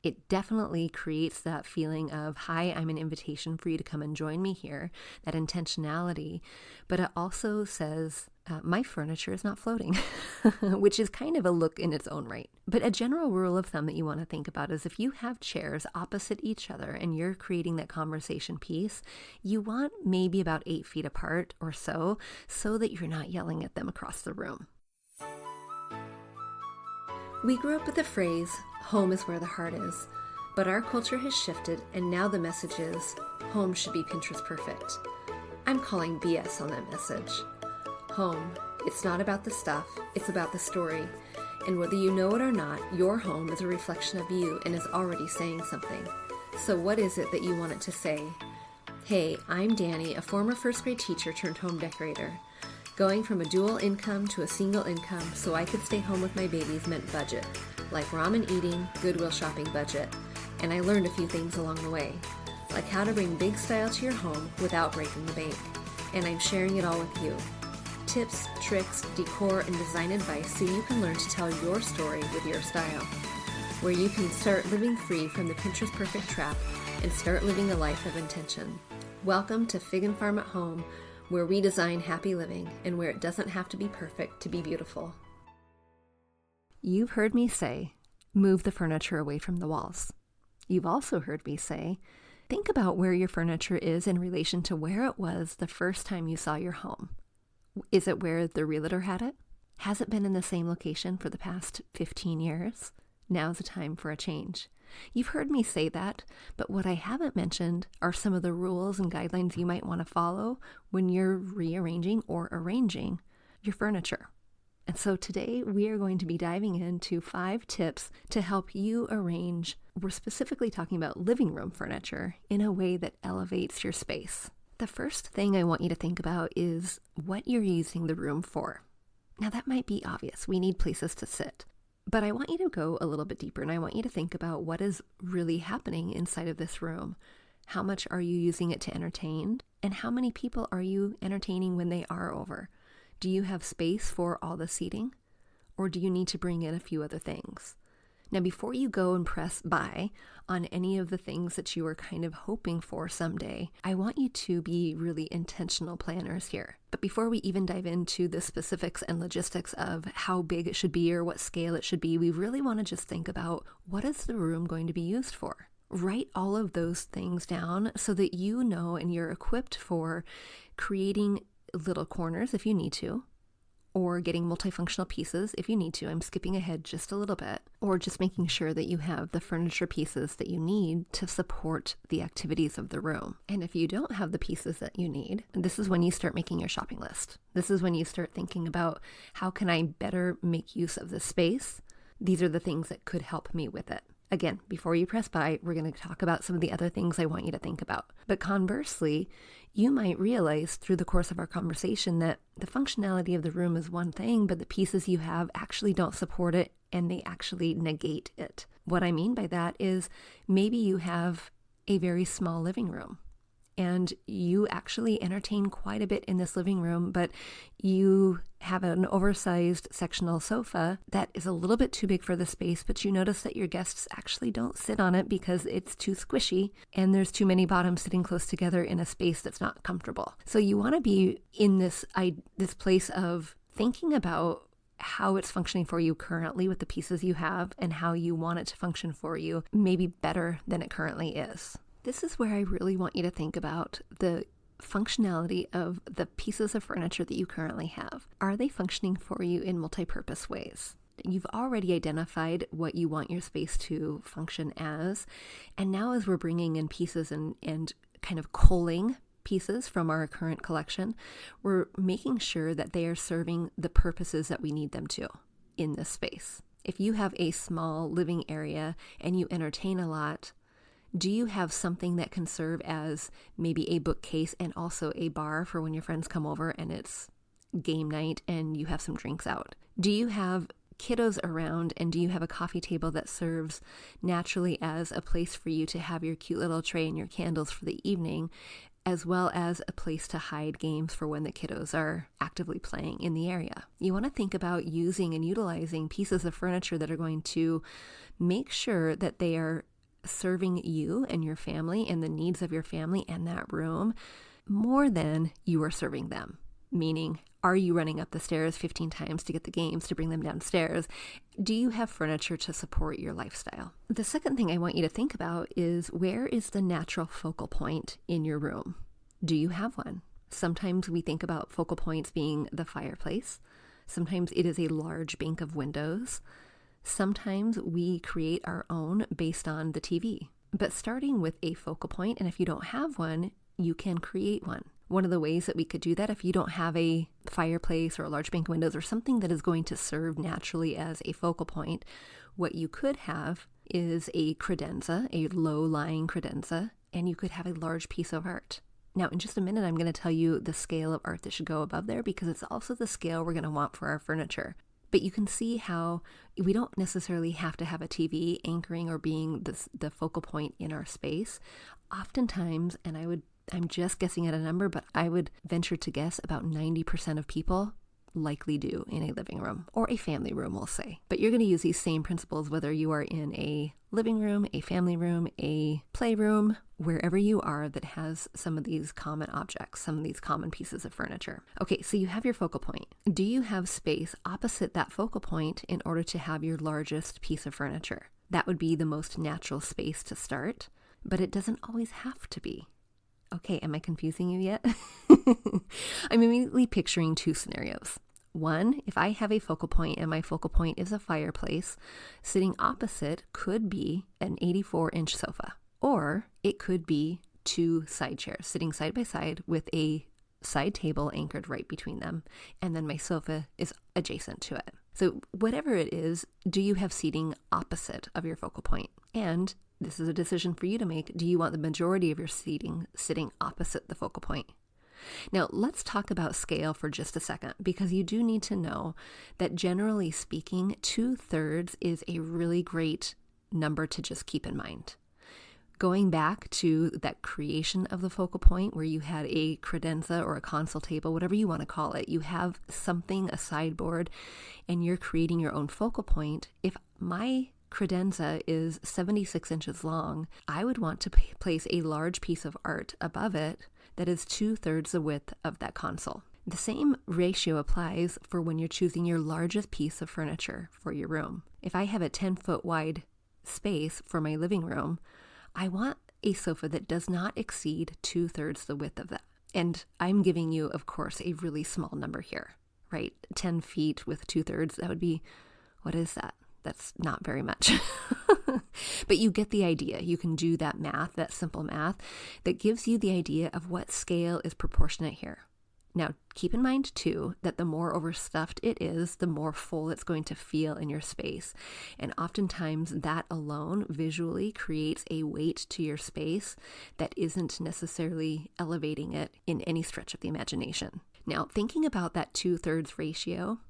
It definitely creates that feeling of, hi, I'm an invitation for you to come and join me here, that intentionality. But it also says, my furniture is not floating, which is kind of a look in its own right. But a general rule of thumb that you want to think about is if you have chairs opposite each other and you're creating that conversation piece, you want maybe about 8 feet apart or so that you're not yelling at them across the room. We grew up with the phrase, home is where the heart is, but our culture has shifted and now the message is, home should be Pinterest perfect. I'm calling BS on that message. Home, it's not about the stuff, it's about the story. And whether you know it or not, your home is a reflection of you and is already saying something. So what is it that you want it to say? Hey, I'm Danny, a former first grade teacher turned home decorator. Going from a dual income to a single income so I could stay home with my babies meant budget, like ramen eating, Goodwill shopping budget, and I learned a few things along the way, like how to bring big style to your home without breaking the bank, and I'm sharing it all with you. Tips, tricks, decor, and design advice so you can learn to tell your story with your style, where you can start living free from the Pinterest perfect trap and start living a life of intention. Welcome to Fig and Farm at Home, where we design happy living and where it doesn't have to be perfect to be beautiful. You've heard me say, move the furniture away from the walls. You've also heard me say, think about where your furniture is in relation to where it was the first time you saw your home. Is it where the realtor had it? Has it been in the same location for the past 15 years? Now's the time for a change. You've heard me say that, but what I haven't mentioned are some of the rules and guidelines you might want to follow when you're rearranging or arranging your furniture. And so today we are going to be diving into 5 tips to help you arrange. We're specifically talking about living room furniture in a way that elevates your space. The first thing I want you to think about is what you're using the room for. Now that might be obvious. We need places to sit. But I want you to go a little bit deeper and I want you to think about what is really happening inside of this room. How much are you using it to entertain? And how many people are you entertaining when they are over? Do you have space for all the seating? Or do you need to bring in a few other things? Now, before you go and press buy on any of the things that you are kind of hoping for someday, I want you to be really intentional planners here. But before we even dive into the specifics and logistics of how big it should be or what scale it should be, we really want to just think about what is the room going to be used for? Write all of those things down so that you know and you're equipped for creating little corners if you need to, or getting multifunctional pieces if you need to. I'm skipping ahead just a little bit. Or just making sure that you have the furniture pieces that you need to support the activities of the room. And if you don't have the pieces that you need, this is when you start making your shopping list. This is when you start thinking about how can I better make use of this space? These are the things that could help me with it. Again, before you press buy, we're going to talk about some of the other things I want you to think about. But conversely, you might realize through the course of our conversation that the functionality of the room is one thing, but the pieces you have actually don't support it and they actually negate it. What I mean by that is maybe you have a very small living room and you actually entertain quite a bit in this living room, but you have an oversized sectional sofa that is a little bit too big for the space, but you notice that your guests actually don't sit on it because it's too squishy and there's too many bottoms sitting close together in a space that's not comfortable. So you want to be in this place of thinking about how it's functioning for you currently with the pieces you have and how you want it to function for you, maybe better than it currently is. This is where I really want you to think about the functionality of the pieces of furniture that you currently have. Are they functioning for you in multi-purpose ways? You've already identified what you want your space to function as. And now as we're bringing in pieces and kind of culling pieces from our current collection, we're making sure that they are serving the purposes that we need them to in this space. If you have a small living area and you entertain a lot, do you have something that can serve as maybe a bookcase and also a bar for when your friends come over and it's game night and you have some drinks out? Do you have kiddos around and do you have a coffee table that serves naturally as a place for you to have your cute little tray and your candles for the evening, as well as a place to hide games for when the kiddos are actively playing in the area? You want to think about using and utilizing pieces of furniture that are going to make sure that they are serving you and your family and the needs of your family and that room more than you are serving them? Meaning, are you running up the stairs 15 times to get the games to bring them downstairs? Do you have furniture to support your lifestyle? The second thing I want you to think about is, where is the natural focal point in your room? Do you have one? Sometimes we think about focal points being the fireplace. Sometimes it is a large bank of windows. Sometimes we create our own based on the TV. But starting with a focal point, and if you don't have one, you can create one. One of the ways that we could do that, if you don't have a fireplace or a large bank of windows or something that is going to serve naturally as a focal point, what you could have is a credenza, a low-lying credenza, and you could have a large piece of art. Now, in just a minute, I'm going to tell you the scale of art that should go above there, because it's also the scale we're going to want for our furniture. But you can see how we don't necessarily have to have a TV anchoring or being the focal point in our space. Oftentimes, and I'm just guessing at a number, but I would venture to guess about 90% of people likely do in a living room or a family room, we'll say. But you're going to use these same principles whether you are in a living room, a family room, a playroom, wherever you are that has some of these common objects, some of these common pieces of furniture. Okay, so you have your focal point. Do you have space opposite that focal point in order to have your largest piece of furniture? That would be the most natural space to start, but it doesn't always have to be. Okay, am I confusing you yet? I'm immediately picturing two scenarios. One, if I have a focal point and my focal point is a fireplace, sitting opposite could be an 84-inch sofa, or it could be two side chairs sitting side by side with a side table anchored right between them, and then my sofa is adjacent to it. So whatever it is, do you have seating opposite of your focal point? And this is a decision for you to make. Do you want the majority of your seating sitting opposite the focal point? Now, let's talk about scale for just a second, because you do need to know that generally speaking, 2/3 is a really great number to just keep in mind. Going back to that creation of the focal point where you had a credenza or a console table, whatever you want to call it, you have something, a sideboard, and you're creating your own focal point. If my credenza is 76 inches long, I would want to place a large piece of art above it that is 2/3 the width of that console. The same ratio applies for when you're choosing your largest piece of furniture for your room. If I have a 10-foot wide space for my living room, I want a sofa that does not exceed 2/3 the width of that. And I'm giving you, of course, a really small number here, right? 10 feet with 2/3, that would be, what is that? That's not very much. But you get the idea. You can do that math, that simple math, that gives you the idea of what scale is proportionate here. Now, keep in mind, too, that the more overstuffed it is, the more full it's going to feel in your space. And oftentimes, that alone visually creates a weight to your space that isn't necessarily elevating it in any stretch of the imagination. Now, thinking about that 2/3 ratio,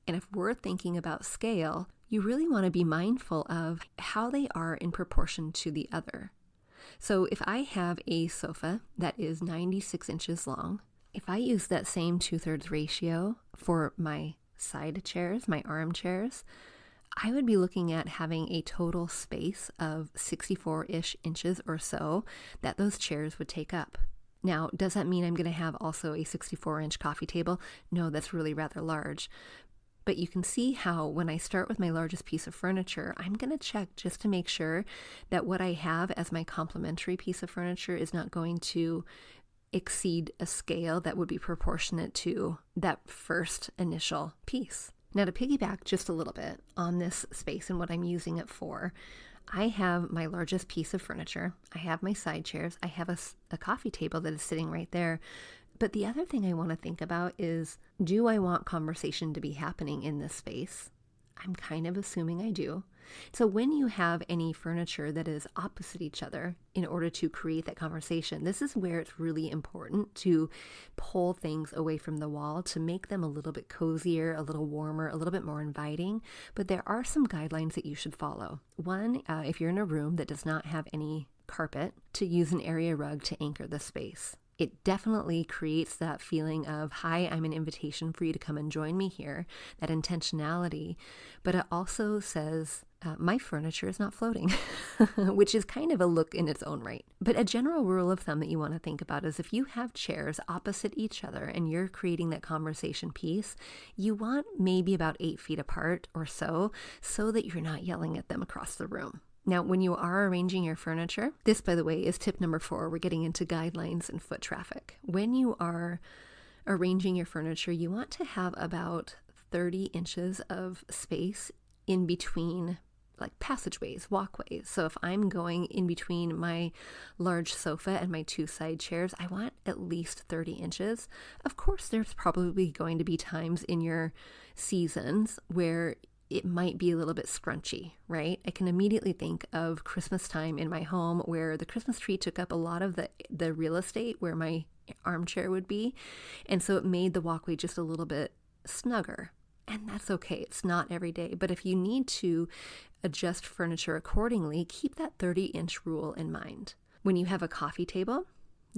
and if we're thinking about scale, you really want to be mindful of how they are in proportion to the other. So if I have a sofa that is 96 inches long, if I use that same 2/3 ratio for my side chairs, my armchairs, I would be looking at having a total space of 64-ish inches or so that those chairs would take up. Now, does that mean I'm going to have also a 64-inch coffee table? No, that's really rather large. But you can see how when I start with my largest piece of furniture, I'm going to check just to make sure that what I have as my complementary piece of furniture is not going to exceed a scale that would be proportionate to that first initial piece. Now, to piggyback just a little bit on this space and what I'm using it for, I have my largest piece of furniture. I have my side chairs. I have a coffee table that is sitting right there. But the other thing I want to think about is, do I want conversation to be happening in this space? I'm kind of assuming I do. So when you have any furniture that is opposite each other in order to create that conversation, this is where it's really important to pull things away from the wall to make them a little bit cozier, a little warmer, a little bit more inviting. But there are some guidelines that you should follow. One, if you're in a room that does not have any carpet, to use an area rug to anchor the space. It definitely creates that feeling of, hi, I'm an invitation for you to come and join me here, that intentionality. But it also says, my furniture is not floating, which is kind of a look in its own right. But a general rule of thumb that you want to think about is if you have chairs opposite each other and you're creating that conversation piece, you want maybe about 8 feet apart or so that you're not yelling at them across the room. Now, when you are arranging your furniture, this, by the way, is tip number 4. We're getting into guidelines and foot traffic. When you are arranging your furniture, you want to have about 30 inches of space in between, like passageways, walkways. So if I'm going in between my large sofa and my 2 side chairs, I want at least 30 inches. Of course, there's probably going to be times in your seasons where it might be a little bit scrunchy, right? I can immediately think of Christmas time in my home where the Christmas tree took up a lot of the real estate where my armchair would be. And so it made the walkway just a little bit snugger. And that's okay. It's not every day. But if you need to adjust furniture accordingly, keep that 30-inch rule in mind. When you have a coffee table,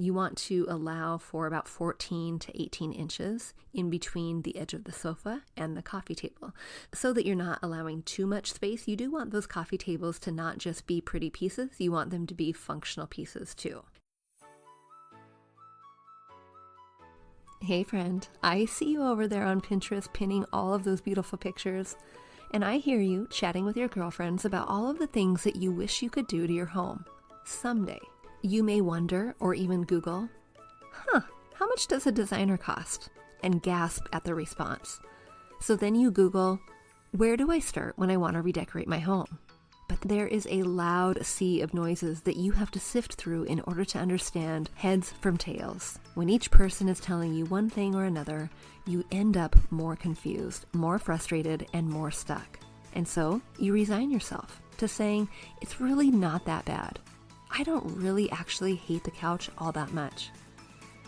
you want to allow for about 14 to 18 inches in between the edge of the sofa and the coffee table so that you're not allowing too much space. You do want those coffee tables to not just be pretty pieces. You want them to be functional pieces too. Hey friend, I see you over there on Pinterest pinning all of those beautiful pictures. And I hear you chatting with your girlfriends about all of the things that you wish you could do to your home someday. You may wonder or even Google, how much does a designer cost? And gasp at the response. So then you Google, where do I start when I want to redecorate my home? But there is a loud sea of noises that you have to sift through in order to understand heads from tails. When each person is telling you one thing or another, you end up more confused, more frustrated, and more stuck. And so you resign yourself to saying, it's really not that bad. I don't really actually hate the couch all that much.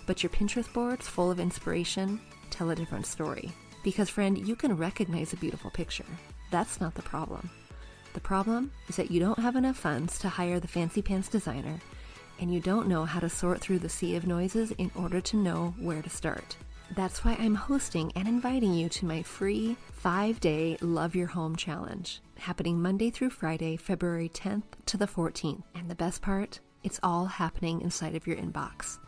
But your Pinterest boards full of inspiration tell a different story. Because friend, you can recognize a beautiful picture. That's not the problem. The problem is that you don't have enough funds to hire the fancy pants designer, and you don't know how to sort through the sea of noises in order to know where to start. That's why I'm hosting and inviting you to my free 5-day Love Your Home Challenge, happening Monday through Friday, February 10th to the 14th. And the best part, it's all happening inside of your inbox.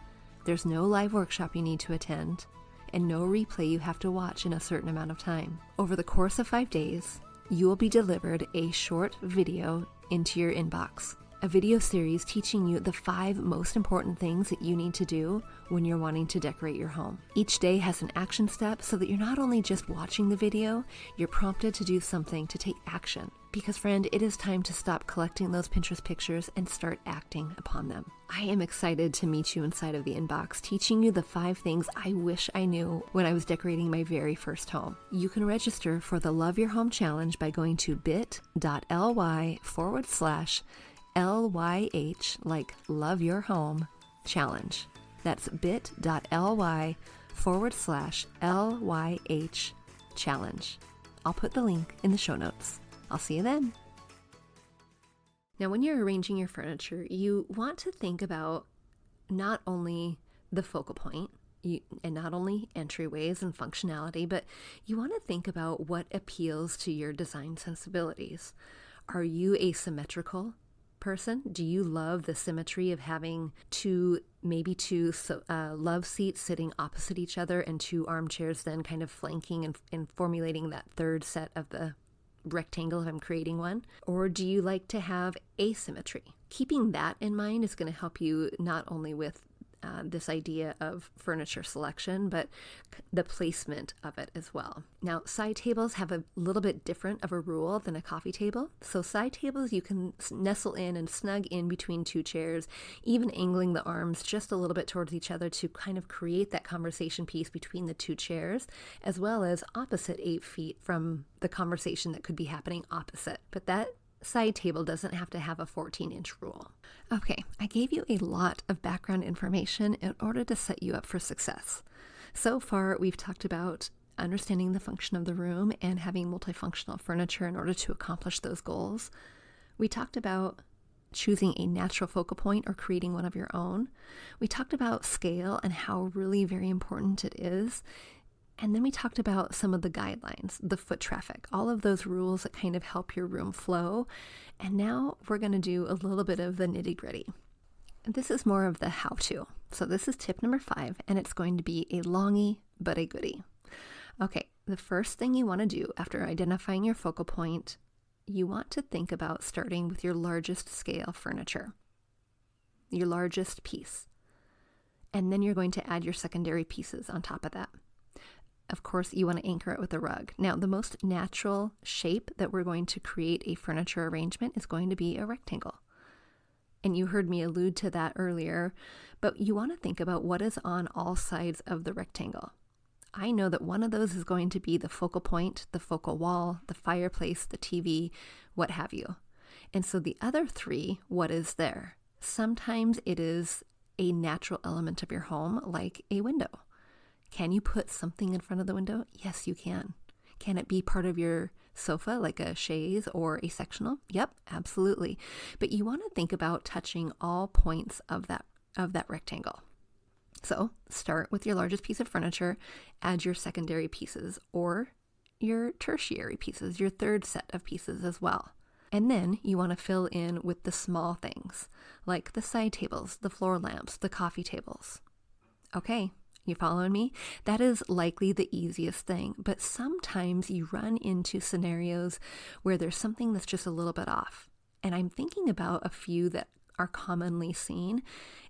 There's no live workshop you need to attend, and no replay you have to watch in a certain amount of time. Over the course of 5 days, you will be delivered a short video into your inbox. A video series teaching you the 5 most important things that you need to do when you're wanting to decorate your home. Each day has an action step so that you're not only just watching the video, you're prompted to do something, to take action. Because friend, it is time to stop collecting those Pinterest pictures and start acting upon them. I am excited to meet you inside of the inbox, teaching you the 5 things I wish I knew when I was decorating my very first home. You can register for the Love Your Home Challenge by going to bit.ly/LYH, like Love Your Home Challenge. That's bit.ly/LYH Challenge. I'll put the link in the show notes. I'll see you then. Now, when you're arranging your furniture, you want to think about not only the focal point and not only entryways and functionality, but you want to think about what appeals to your design sensibilities. Are you a symmetrical person? Do you love the symmetry of having two love seats sitting opposite each other and 2 armchairs then kind of flanking and formulating that third set of the rectangle if I'm creating one? Or do you like to have asymmetry? Keeping that in mind is going to help you not only with this idea of furniture selection, but the placement of it as well. Now, side tables have a little bit different of a rule than a coffee table. So side tables, you can nestle in and snug in between 2 chairs, even angling the arms just a little bit towards each other to kind of create that conversation piece between the 2 chairs, as well as opposite 8 feet from the conversation that could be happening opposite. But that side table doesn't have to have a 14-inch rule. Okay, I gave you a lot of background information in order to set you up for success. So far, we've talked about understanding the function of the room and having multifunctional furniture in order to accomplish those goals. We talked about choosing a natural focal point or creating one of your own. We talked about scale and how really very important it is. And then we talked about some of the guidelines, the foot traffic, all of those rules that kind of help your room flow. And now we're going to do a little bit of the nitty-gritty. This is more of the how-to. So this is tip number 5, and it's going to be a longie but a goodie. Okay, the first thing you want to do after identifying your focal point, you want to think about starting with your largest scale furniture, your largest piece. And then you're going to add your secondary pieces on top of that. Of course, you want to anchor it with a rug. Now, the most natural shape that we're going to create a furniture arrangement is going to be a rectangle. And you heard me allude to that earlier, but you want to think about what is on all sides of the rectangle. I know that one of those is going to be the focal point, the focal wall, the fireplace, the TV, what have you. And so the other 3, what is there? Sometimes it is a natural element of your home, like a window. Can you put something in front of the window? Yes, you can. Can it be part of your sofa, like a chaise or a sectional? Yep, absolutely. But you want to think about touching all points of that rectangle. So start with your largest piece of furniture, add your secondary pieces or your tertiary pieces, your third set of pieces as well. And then you want to fill in with the small things, like the side tables, the floor lamps, the coffee tables. Okay. You following me? That is likely the easiest thing, but sometimes you run into scenarios where there's something that's just a little bit off. And I'm thinking about a few that are commonly seen,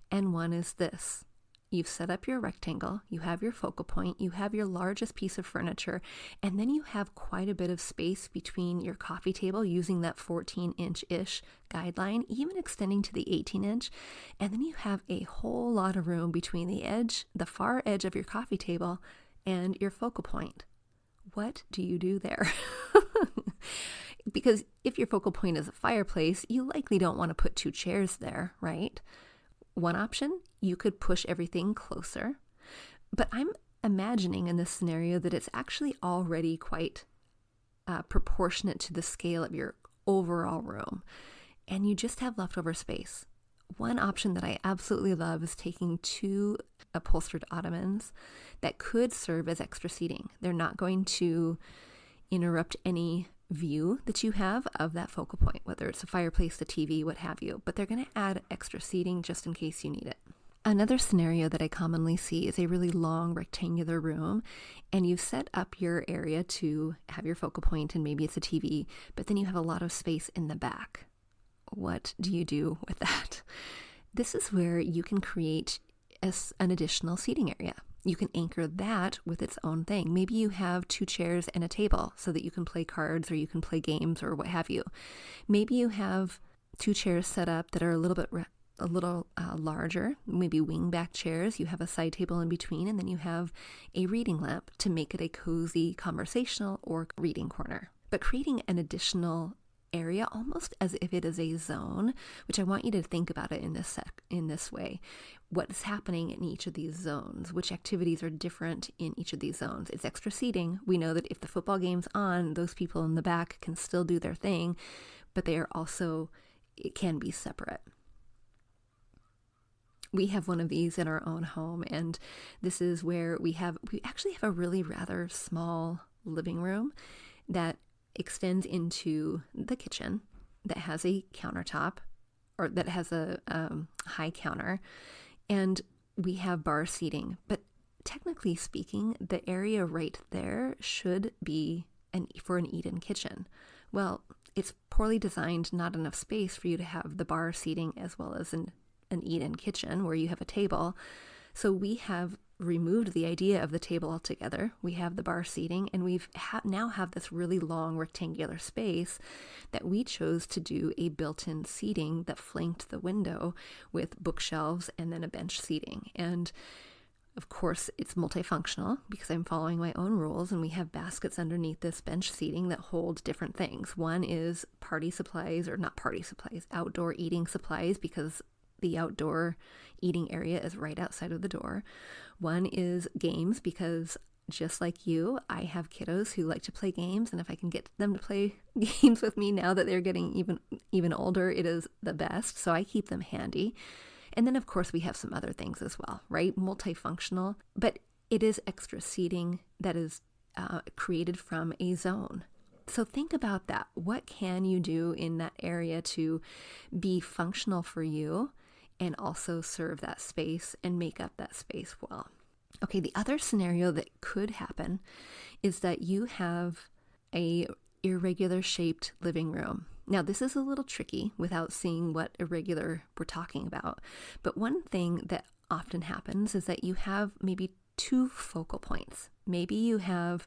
and one is this. You've set up your rectangle, you have your focal point, you have your largest piece of furniture, and then you have quite a bit of space between your coffee table using that 14-inch-ish guideline, even extending to the 18-inch, and then you have a whole lot of room between the far edge of your coffee table and your focal point. What do you do there? Because if your focal point is a fireplace, you likely don't want to put 2 chairs there, right? One option, you could push everything closer, but I'm imagining in this scenario that it's actually already quite proportionate to the scale of your overall room, and you just have leftover space. One option that I absolutely love is taking 2 upholstered ottomans that could serve as extra seating. They're not going to interrupt any view that you have of that focal point, whether it's a fireplace, the TV, what have you, but they're going to add extra seating just in case you need it. Another scenario that I commonly see is a really long rectangular room, and you've set up your area to have your focal point, and maybe it's a TV, but then you have a lot of space in the back. What do you do with that? This is where you can create an additional seating area. You can anchor that with its own thing. Maybe you have 2 chairs and a table so that you can play cards or you can play games or what have you. Maybe you have 2 chairs set up that are a little larger, maybe wing-back chairs. You have a side table in between, and then you have a reading lamp to make it a cozy conversational or reading corner. But creating an additional area almost as if it is a zone, which I want you to think about it in this way. What is happening in each of these zones? Which activities are different in each of these zones? It's extra seating. We know that if the football game's on, those people in the back can still do their thing, but it can be separate. We have one of these in our own home, and this is where we actually have a really rather small living room that extends into the kitchen that has a countertop, or that has a high counter, and we have bar seating. But technically speaking, the area right there should be for an eat-in kitchen. Well, it's poorly designed, not enough space for you to have the bar seating as well as an eat-in kitchen where you have a table. So we have removed the idea of the table altogether. We have the bar seating, and we've now have this really long rectangular space that we chose to do a built-in seating that flanked the window with bookshelves and then a bench seating. And of course, it's multifunctional because I'm following my own rules, and we have baskets underneath this bench seating that hold different things. One is party supplies, or not party supplies, outdoor eating supplies, because the outdoor eating area is right outside of the door. One is games, because just like you, I have kiddos who like to play games, and if I can get them to play games with me now that they're getting even older, it is the best. So I keep them handy. And then of course we have some other things as well, right? Multifunctional, but it is extra seating that is created from a zone. So think about that. What can you do in that area to be functional for you and also serve that space and make up that space well? Okay, the other scenario that could happen is that you have a irregular shaped living room. Now, this is a little tricky without seeing what irregular we're talking about. But one thing that often happens is that you have maybe two focal points. Maybe you have,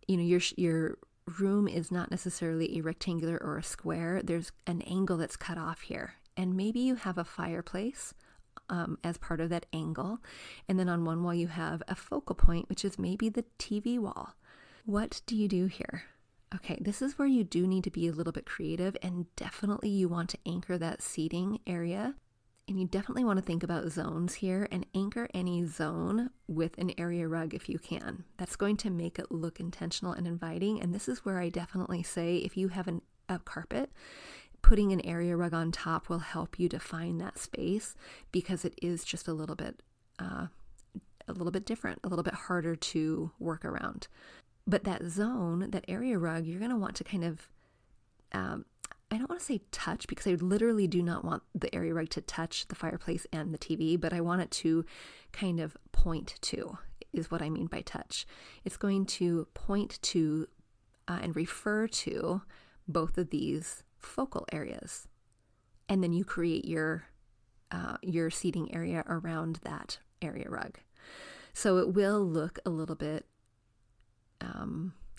your room is not necessarily a rectangular or a square. There's an angle that's cut off here. And maybe you have a fireplace as part of that angle. And then on one wall you have a focal point, which is maybe the TV wall. What do you do here? Okay, this is where you do need to be a little bit creative, and definitely you want to anchor that seating area. And you definitely want to think about zones here and anchor any zone with an area rug if you can. That's going to make it look intentional and inviting. And this is where I definitely say if you have a carpet, putting an area rug on top will help you define that space, because it is just a little bit different, a little bit harder to work around. But that zone, that area rug, you're going to want to kind of, I don't want to say touch, because I literally do not want the area rug to touch the fireplace and the TV, but I want it to kind of point to, is what I mean by touch. It's going to point to and refer to both of these focal areas. And then you create your seating area around that area rug. So it will look a little bit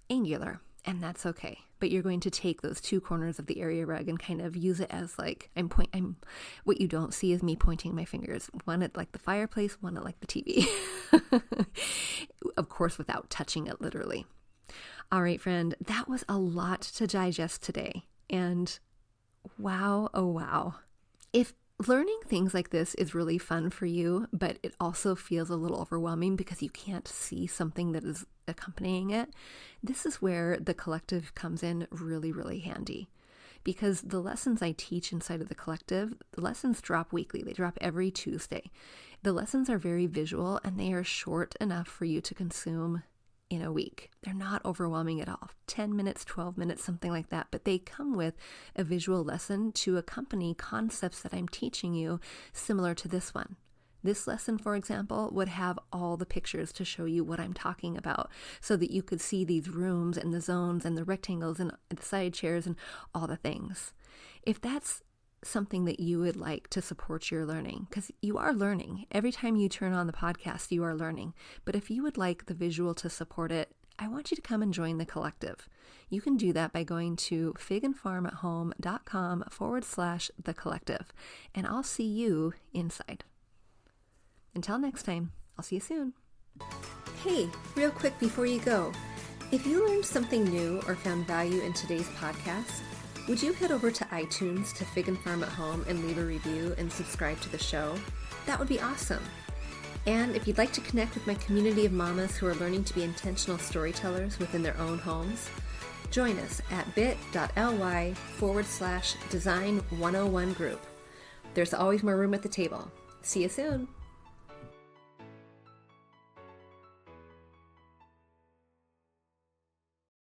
angular, and that's okay. But you're going to take those two corners of the area rug and kind of use it as like, what you don't see is me pointing my fingers, one at like the fireplace, one at like the TV. Of course, without touching it literally. All right, friend, that was a lot to digest today. And wow, oh wow. If learning things like this is really fun for you, but it also feels a little overwhelming because you can't see something that is accompanying it, this is where the collective comes in really, really handy. Because the lessons I teach inside of the collective, the lessons drop weekly. They drop every Tuesday. The lessons are very visual, and they are short enough for you to consume in a week. They're not overwhelming at all. 10 minutes, 12 minutes, something like that. But they come with a visual lesson to accompany concepts that I'm teaching you similar to this one. This lesson, for example, would have all the pictures to show you what I'm talking about so that you could see these rooms and the zones and the rectangles and the side chairs and all the things. If that's something that you would like to support your learning, because you are learning. Every time you turn on the podcast, you are learning. But if you would like the visual to support it, I want you to come and join the collective. You can do that by going to figandfarmathome.com/the collective, and I'll see you inside. Until next time, I'll see you soon. Hey, real quick before you go, if you learned something new or found value in today's podcast, would you head over to iTunes to Fig and Farm at Home and leave a review and subscribe to the show? That would be awesome. And if you'd like to connect with my community of mamas who are learning to be intentional storytellers within their own homes, join us at bit.ly/design101 group. There's always more room at the table. See you soon.